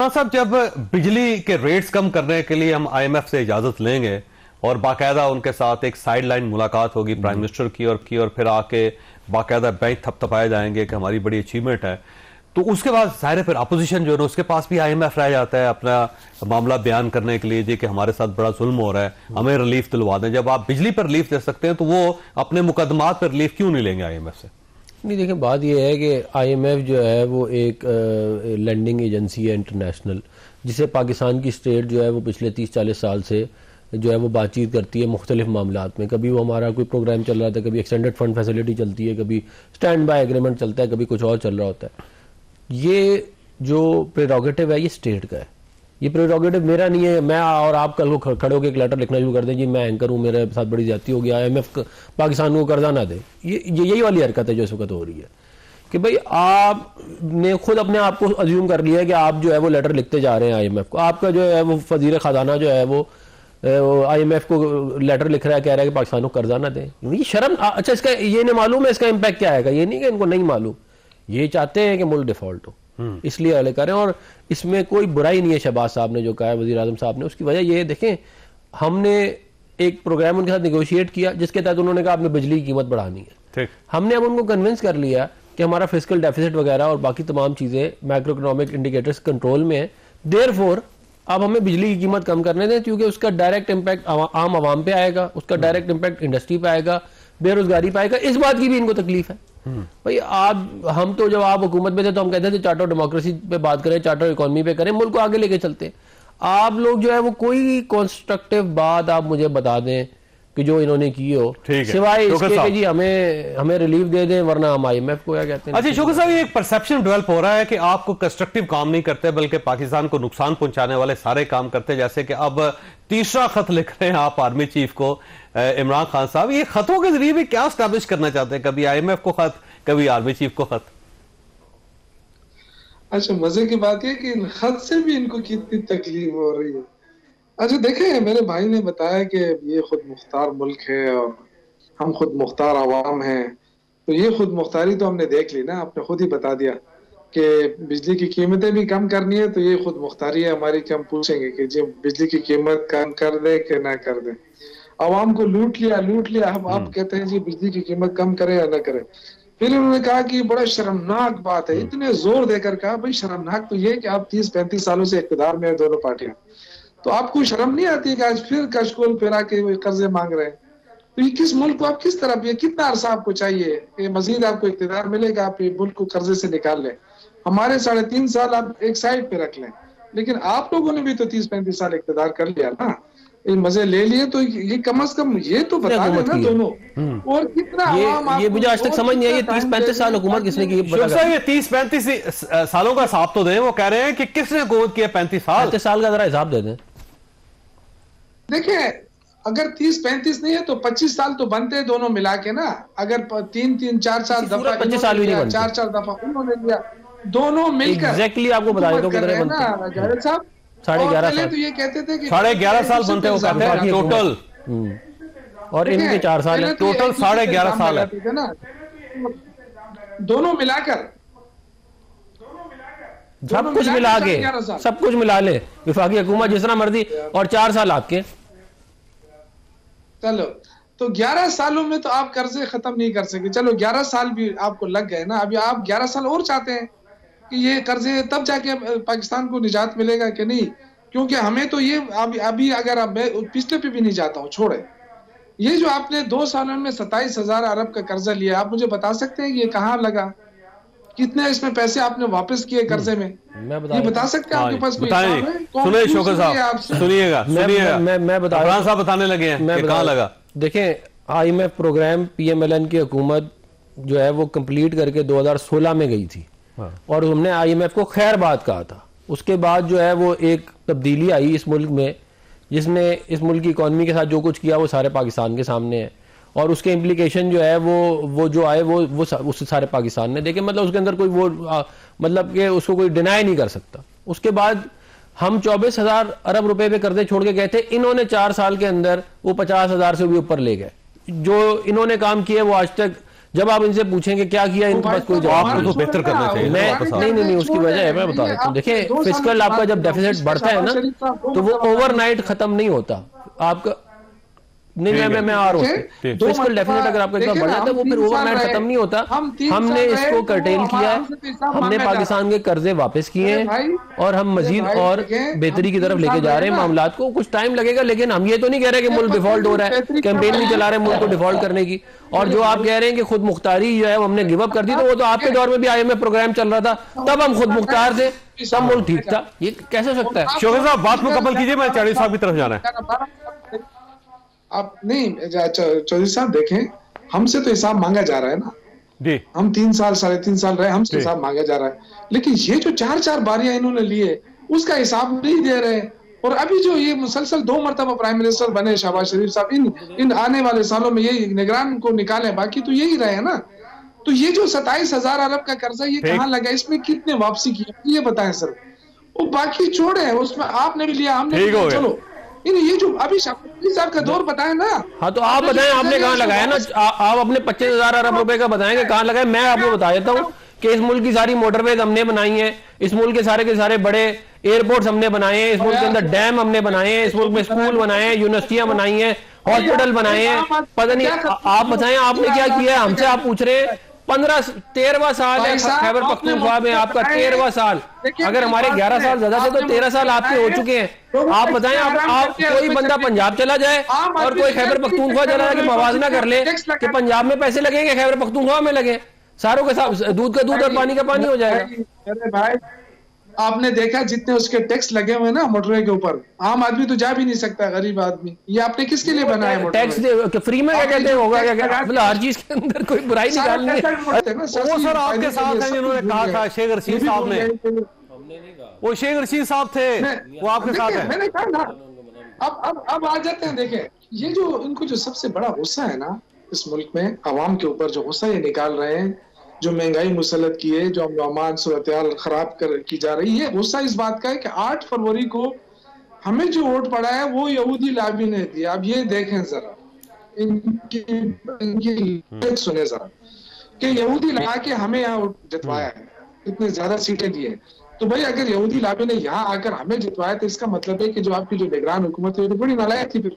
इमरान साहब, जब बिजली के रेट्स कम करने के लिए हम आईएमएफ से इजाजत लेंगे और बाकायदा उनके साथ एक साइड लाइन मुलाकात होगी प्राइम मिनिस्टर की और फिर आके बाकायदा बैंक थपथपाए जाएंगे कि हमारी बड़ी अचीवमेंट है, तो उसके बाद जाहिर फिर अपोजिशन जो है उसके पास भी आईएमएफ रह जाता है अपना मामला बयान करने के लिए जी कि हमारे साथ बड़ा जुल्म हो रहा है, हमें रिलीफ दिलवा दें। जब आप बिजली पर रिलीफ दे सकते हैं तो वो अपने मुकदमात पर रिलीफ क्यों नहीं लेंगे आईएमएफ से? नहीं, देखिए बात यह है कि आईएमएफ जो है वो एक लैंडिंग एजेंसी है इंटरनेशनल, जिसे पाकिस्तान की स्टेट जो है वो पिछले 30-40 साल से जो है वो बातचीत करती है मुख्तलिफ मामलात में। कभी वो हमारा कोई प्रोग्राम चल रहा था, कभी एक्सटेंडेड फंड फैसिलिटी चलती है, कभी स्टैंड बाय एग्रीमेंट चलता है, कभी कुछ और चल रहा होता है। ये जो प्रेरोगेटिव है ये स्टेट का है, ये प्रेरोगेटिव मेरा नहीं है। मैं और आप कल को खड़े होकर एक लेटर लिखना शुरू कर दें जी मैं एंकर हूँ, मेरे साथ बड़ी ज्यादती हो गया, आईएमएफ पाकिस्तान को कर्जा ना दे, ये यही वाली हरकत है जो इस वक्त हो रही है कि भाई आपने खुद अपने आप को अज्यूम कर लिया है कि आप जो है वो लेटर लिखते जा रहे हैं आईएमएफ को। आपका जो है वो वजीर खजाना जो है वो आईएमएफ को लेटर लिख रहा है, कह रहा है कि पाकिस्तान को कर्जा ना दे। ये शर्म। अच्छा, इसका ये नहीं मालूम है इसका इम्पैक्ट क्या आएगा? ये नहीं कि इनको नहीं मालूम, ये चाहते हैं कि मुल्क डिफॉल्ट हो, इसलिए अले करें। और इसमें कोई बुराई नहीं है शहबाज साहब ने जो कहा है, वजीर आजम साहब ने। उसकी वजह ये देखें, हमने एक प्रोग्राम उनके साथ नेगोशिएट किया जिसके तहत उन्होंने कहा आपने बिजली की कीमत बढ़ानी है। हमने अब उनको कन्विंस कर लिया कि हमारा फिस्कल डेफिसिट वगैरह और बाकी तमाम चीजें मैक्रो इकोनॉमिक इंडिकेटर्स कंट्रोल में है, देयरफॉर अब हमें बिजली की कीमत कम करने दें, क्योंकि उसका डायरेक्ट इम्पैक्ट आम आवाम पे आएगा, उसका डायरेक्ट इम्पैक्ट इंडस्ट्री पे आएगा, बेरोजगारी पे आएगा। इस बात की भी इनको तकलीफ है। भाई हम तो जब आप हुकूमत में थे तो हम कहते थे चार्टर डेमोक्रेसी पे बात करें, चार्टर इकोनॉमी पे करें, मुल्क को आगे लेके चलते। आप लोग जो है वो कोई कंस्ट्रक्टिव बात आप मुझे बता दें कि जो इन्होंने की हो, सिवाय इसके कि जी हमें रिलीफ दे दें वरना हम आईएमएफ को क्या कहते हैं। अच्छा शौकत साहब, ये एक परसेप्शन डेवलप हो रहा है कि आपको कंस्ट्रक्टिव काम नहीं करते बल्कि पाकिस्तान को नुकसान पहुंचाने वाले सारे काम करते, जैसे कि अब तीसरा खत लिख रहे हैं आप आर्मी चीफ को इमरान खान साहब। ये खतों के जरिए भी क्या स्टैब्लिश करना चाहते हैं? कभी आईएमएफ को खत, कभी आर्मी चीफ को खत। अच्छा, मजे की बात है कि खत से भी इनको कितनी तकलीफ हो रही है। अच्छा देखें, मेरे भाई ने बताया कि ये खुद मुख्तार मुल्क है और हम खुद मुख्तार आवाम हैं, तो ये खुद मुख्तारी तो हमने देख ली ना। आपने खुद ही बता दिया कि बिजली की कीमतें भी कम करनी है, तो ये खुद मुख्तारी है हमारी कि हम पूछेंगे कि जी बिजली की कीमत कम कर दे कि ना कर दे। आवाम को लूट लिया। हम आप कहते हैं जी बिजली की कीमत कम करे या ना करे। फिर उन्होंने कहा कि बड़ा शर्मनाक बात है, इतने जोर देकर कहा भाई शर्मनाक तो ये कि आप 30-35 सालों से इक़्तिदार में है दोनों पार्टियां, तो आपको शर्म नहीं आती कि आज फिर कशकोल फिरा के कर्जे मांग रहे हैं? तो ये किस मुल्क को आप किस तरफ, ये कितना अरसा आपको चाहिए कि मजीद आपको इक़्तिदार मिलेगा आप ये मुल्क को कर्जे से निकाल लें? हमारे 3.5 साल आप एक साइड पे रख लें, लेकिन आप लोगों ने भी तो 30-35 साल इक़्तिदार कर लिया ना, ये मजे ले लिए, तो ये कम से कम ये तो बता दें ना दोनों। और कितना ये मुझे आज तक समझ नहीं आई, ये 30-35 साल हुकूमत किसने की? ये 30-35 सालों का हिसाब तो दें। वो कह रहे हैं कि किसने हुकूमत किया 35 साल का, जरा हिसाब दे दें। देखिए, अगर 30-35 नहीं है तो 25 साल तो बनते हैं दोनों मिला के ना। अगर 3-4 दफा 25 साल भी नहीं बनते, 4 दफा उन्होंने लिया, दोनों मिलकर एग्जैक्टली आपको बता देता हूं कितने बनते हैं। जावेद साहब 11.5 साल तो ये कहते थे कि 11.5 साल बनते हो कहते हैं टोटल, और इनके 4 साल है, टोटल 11.5 साल है ना दोनों मिलाकर। सब कुछ मिला ले विफाकी हुकूमत जिस तरह मर्जी, और 4 साल आपके। चलो तो 11 सालों में तो आप कर्जे खत्म नहीं कर सके। चलो 11 साल भी आपको लग गए ना, अभी आप 11 साल और चाहते हैं कि ये कर्जे तब जाके पाकिस्तान को निजात मिलेगा कि नहीं? क्योंकि हमें तो ये अभी अगर अब मैं पिछले पे भी नहीं जाता हूँ, छोड़े ये जो आपने 2 सालों में 27,000 अरब का कर्जा लिया, आप मुझे बता सकते हैं कि ये कहाँ लगा? कितने इसमें पैसे आपने वापस किए कर्जे में? ये बता सकते हैं? आपके पास कोई सुनिए शौकत साहब, सुनिएगा मैं बताने लगे हैं कहाँ लगा। देखें, आईएमएफ प्रोग्राम पीएमएलएन की हुकूमत जो है वो कंप्लीट करके 2016 में गई थी, और हमने आईएमएफ को खैर बात कहा था। उसके बाद जो है वो एक तब्दीली आई इस मुल्क में, जिसने इस मुल्क की इकॉनमी के साथ जो कुछ किया वो सारे पाकिस्तान के सामने है, और उसके इम्प्लीकेशन जो है वो जो आए वो उससे सारे पाकिस्तान ने देखे। मतलब उसके अंदर कोई मतलब कि उसको कोई डिनाई नहीं कर सकता। उसके बाद हम 24,000 अरब रुपए पे कर्जे छोड़ के गए थे, इन्होंने 4 साल के अंदर वो 50,000 से भी ऊपर ले गए। जो इन्होंने काम किए वो आज तक जब आप इनसे पूछेंगे क्या किया, इनके पास कोई जवाब आपको तो बेहतर करना चाहिए। नहीं, उसकी वजह है, मैं बता देता हूँ। देखिए, फिस्कल आपका जब डेफिसिट बढ़ता है ना, तो वो ओवरनाइट खत्म नहीं होता आपका। नहीं, मैं आ रहा हूँ। फिस्कल डेफिसिट अगर आपका इतना बढ़ जाता है, वो फिर ओवरनाइट खत्म नहीं होता। हमने इसको कर्टेल किया है, हमने पाकिस्तान के कर्जे वापस किए हैं, और हम मजीद और बेहतरी की तरफ लेके जा रहे हैं मामलात को। कुछ टाइम लगेगा, लेकिन हम ये तो नहीं कह रहे कि मुल्क डिफॉल्ट हो रहा है, कैंपेन नहीं चला रहे मुल्क को डिफॉल्ट करने की। और जो आप कह रहे हैं कि खुद मुख्तारी जो है हमने गिव अप कर दी, तो वो तो आपके दौर में भी IMF प्रोग्राम चल रहा था, तब हम खुद मुख्तार थे, तब मुल्क ठीक था। ये कैसे हो सकता है? शोकत साहब, बात मुकम्मल कीजिए, मैं चाड़ी साहब की तरफ जाना है। आप नहीं, चौधरी साहब देखें, हमसे तो हिसाब मांगा जा रहा है ना जी। हम 3 साल 3.5 साल रहे, हमसे हिसाब मांगा जा रहा है, लेकिन ये जो 4 बारियां इन्होंने लिए उसका हिसाब नहीं दे रहे। और अभी जो ये मुसलसल 2 मरतबा प्राइम मिनिस्टर बने शहबाज शरीफ साहब, इन आने वाले सालों में ये निगरान को निकाले, बाकी तो यही रहे ना। तो ये जो 27,000 अरब का कर्जा ये कहाँ लगा, इसमें कितने वापसी की ये बताएं सर। वो बाकी छोड़े, उसमें आपने भी लिया, हमने भी लिया, चलो ये जो अभी साहब का दौर बताया ना। हाँ, तो आप बताएं आपने कहाँ लगाया ना। आप अपने 25,000 अरब रुपए का बताएंगे कहाँ लगाए। मैं आपको बता देता हूँ कि इस मुल्क की सारी मोटरवेज हमने बनाई है, इस मुल्क के सारे बड़े एयरपोर्ट्स हमने बनाए हैं, इस मुल्क के अंदर डैम हमने बनाए हैं, इस मुल्क में स्कूल बनाए हैं, यूनिवर्सिटियां बनाई हैं, हॉस्पिटल बनाए हैं। पता नहीं, आप बताएं आपने क्या किया है? हमसे आप पूछ रहे हैं। 13वां साल है खैबर पख्तूनख्वा में, आपका 13वां साल। अगर हमारे 11 साल ज्यादा थे तो 13 साल आपके हो चुके हैं। आप बताएं, आप कोई बंदा पंजाब चला जाए और कोई खैबर पख्तूनख्वा चला जाए कि मवाजना कर ले कि पंजाब में पैसे लगेंगे, खैबर पख्तूनख्वा में लगे, सारों के साथ दूध का दूध और पानी का पानी हो जाएगा। अरे भाई, आपने देखा जितने उसके टैक्स लगे हुए ना मोटरवे के ऊपर, आम आदमी तो जा भी नहीं सकता, गरीब आदमी। ये आपने किसके लिए बनाया मोटरवे? टैक्स फ्री में क्या कहते हैं, होगा क्या? मतलब हर चीज के अंदर कोई बुराई निकालनी है। वो सर आपके साथ हैं जिन्होंने कहा था, शेख रशीद साहब ने। वो शेख रशीद साहब थे, वो आपके साथ हैं। मैंने कहा ना, अब आ जाते हैं। देखें, ये जो इनको जो सबसे बड़ा गुस्सा है ना इस मुल्क में, आवाम के ऊपर जो गुस्सा ये निकाल रहे हैं, जो महंगाई मुसलत की है, जो अमन सूरत खराब की जा रही है, गुस्सा इस बात का है कि 8 फरवरी को हमें जो वोट पड़ा है वो यहूदी लाबी ने दिया। अब ये देखें जरा, इनकी सुने जरा कि यहूदी ला के हमें यहाँ जितवाया है, इतने ज्यादा सीटें दी है। तो भाई, अगर यहूदी लाबी ने यहाँ आकर हमें जितवाया तो इसका मतलब है कि जो आपकी जो निगरान हुकूमत है वो तो बड़ी नालायक थी। फिर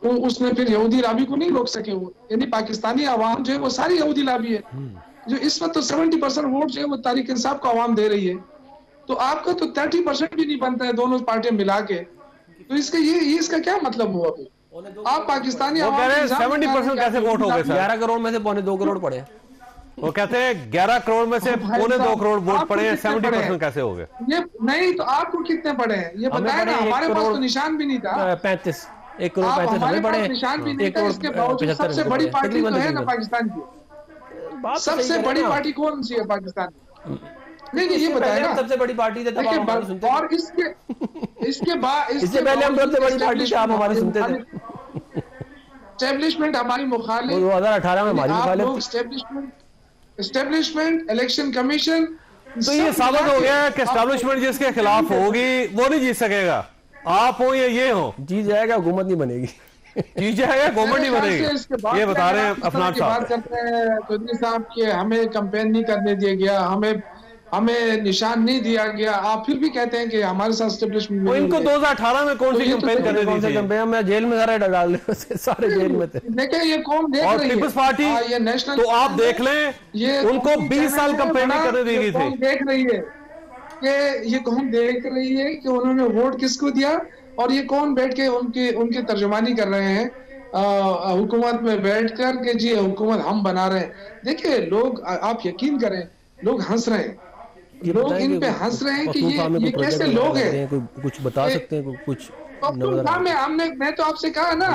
तो उसने फिर यहूदी लाबी को नहीं रोक सके वो, यानी पाकिस्तानी आवाम जो है वो सारी यहूदी लाबी है। जो इस वक्त तो 70% वोट जो है वो तारीक इंसाफ को आवाम दे रही है, तो आपका तो 30% भी नहीं बनता है दोनों पार्टियां मिला के। तो इसका ये इसका क्या मतलब हुआ? आप पाकिस्तानी 70% कैसे वोट हो गए सर? 11 करोड़ में से 2.25 करोड़ पड़े। वो कहते हैं 11 करोड़ में से 2.25 करोड़ वोट पड़े हैं, 70% कैसे हो गए? ये नहीं तो आपको कितने पड़े हैं ये बताए ना। हमारे पास तो निशान भी नहीं था। 35 1 करोड़ 35 हमें पड़े, निशान भी नहीं था। इसके बावजूद सबसे बड़ी पार्टी तो है ना पाकिस्तान की, सबसे बड़ी पार्टी कौन सी है पाकिस्तान में? नहीं, ये बताया सबसे बड़ी पार्टी थे तब आप हमारी सुनते। और इसके बाद इससे पहले हम सबसे बड़ी पार्टी थे, आप हमारी सुनते थे। एस्टेब्लिशमेंट हमारी मुखालिफ, 2018 में हमारी मुखालिफ। एस्टेब्लिशमेंट, इलेक्शन कमीशन, तो ये साबित हो गया कि एस्टेब्लिशमेंट जिसके खिलाफ होगी वो नहीं जीत सकेगा। आप हो या ये हो, जीत जाएगा, हुकूमत नहीं बनेगी। जीत जाएगा, गवर्नमेंट नहीं बनेगी। ये बता रहे हैं अफनान साहब। चौधरी साहब के हमें कैंपेन नहीं करने दिया गया, हमें निशान नहीं दिया गया। आप फिर भी कहते हैं कि हमारे साथ एस्टेब्लिशमेंट। इनको 2018 में कौन सी कैंपेन करने दी थी? मैं जेल में सारे डाल सारे जेल में थे। देखिए ये कौन देख रही है, पीपल्स पार्टी, ये नेशनल, तो आप देख लें उनको 20 साल कैंपेन नहीं करने दी गई थी। देख रही है कि ये कौन देख रही है कि उन्होंने वोट किसको दिया, और ये कौन बैठ के उनकी तर्जुमानी कर रहे हैं हुकूमत में बैठकर के जी हुकूमत हम बना रहे हैं। देखिए लोग, आप यकीन करें, लोग हंस रहे हैं, लोग इन पे हंस रहे हैं कि ये कैसे लोग हैं। कुछ बता सकते हैं कुछ? मैं तो आपसे कहा ना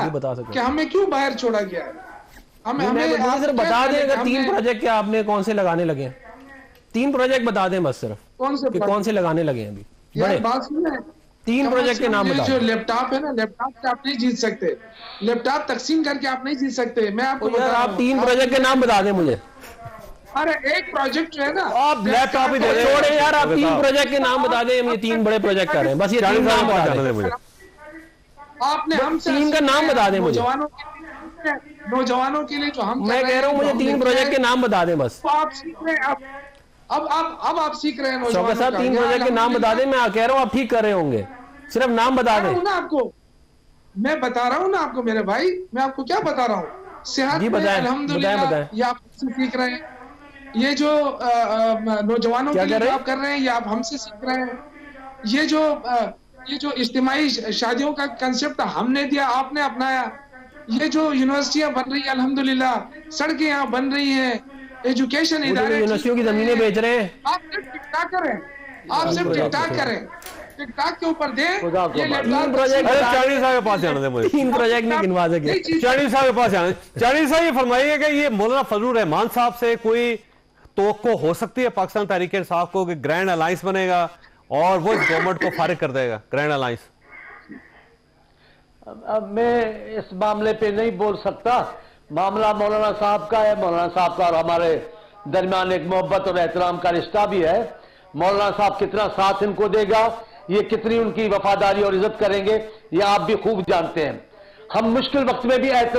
कि हमें क्यों बाहर छोड़ा गया है। हमें सिर्फ बता दें अगर 3 प्रोजेक्ट क्या आपने कौन से लगाने लगे हैं, 3 प्रोजेक्ट बता दें बस, सिर्फ कौन से लगाने लगे हैं अभी बड़े। बात सुनिए, 3 प्रोजेक्ट के नाम बताओ। जो लैपटॉप है ना, लैपटॉप से आप नहीं जीत सकते, लैपटॉप तकसीम करके आप नहीं जीत सकते। मैं आपको बता रहा हूं, आप 3 प्रोजेक्ट के नाम बता दें मुझे। अरे एक प्रोजेक्ट जो है ना, आप लैपटॉप ही दे रहे हैं। छोड़े यार, आप 3 प्रोजेक्ट के नाम बता दें। हम ये 3 बड़े प्रोजेक्ट कर रहे हैं, बस ये 3 नाम बता दें मुझे। आपने हमसे 3 का नाम बता दें मुझे। नौजवानों के लिए जो हम मैं कह रहा हूँ मुझे 3 प्रोजेक्ट के नाम बता दें बस। तो आप सीख रहे हैं, अब आप सीख रहे हैं शौकत नौजवानों साहब का। 3 प्रोजेक्ट के नाम बता दें, मैं कह रहा हूँ आप ठीक कर रहे होंगे, सिर्फ नाम बता दें। ना आपको मैं बता रहा हूँ ना आपको मेरे भाई, मैं आपको क्या बता रहा हूँ, सेहत जी में बताएं, अल्हम्दुलिल्लाह बताएं। ये आप हमसे सीख रहे हैं, ये जो नौजवानों क्या के लिए कर रहे जो हैं? आप कर रहे हैं ये आप हमसे सीख रहे हैं। ये जो इज्तिमाई शादियों का कंसेप्ट हमने दिया, आपने अपनाया। ये जो यूनिवर्सिटियां बन रही है अल्हम्दुलिल्लाह, सड़कें यहाँ बन रही हैं, एजुकेशन वो जो इदारे यूनिवर्सिटियों की जमीनें बेच रहे हैं, आप सिर्फ टिकटॉक करें, आप सिर्फ टिकटॉक करें, टिकटॉक के ऊपर दें ये लैपटॉप प्रोजेक्ट अरे चाइनीज साहब के पास जाने दे मुझे। 3 प्रोजेक्ट नहीं गिनवा सके। चाइनीज साहब के पास जाने, चाइनीज साहब ये फरमाइए कि ये मौलाना फजलुर रहमान साहब से कोई तवक्को हो सकती है पाकिस्तान तहरीक इंसाफ को कि ग्रैंड अलायंस बनेगा और वो गवर्नमेंट को फारिग कर देगा, ग्रैंड अलायंस? अब मैं इस मामले पे नहीं बोल सकता, मामला मौलाना साहब का है। मौलाना साहब का और हमारे दरमियान एक मोहब्बत और एहतराम का रिश्ता भी है। मौलाना साहब कितना साथ इनको देगा, ये कितनी उनकी वफादारी और इज्जत करेंगे, ये आप भी खूब जानते हैं। हम मुश्किल वक्त में भी एहतराम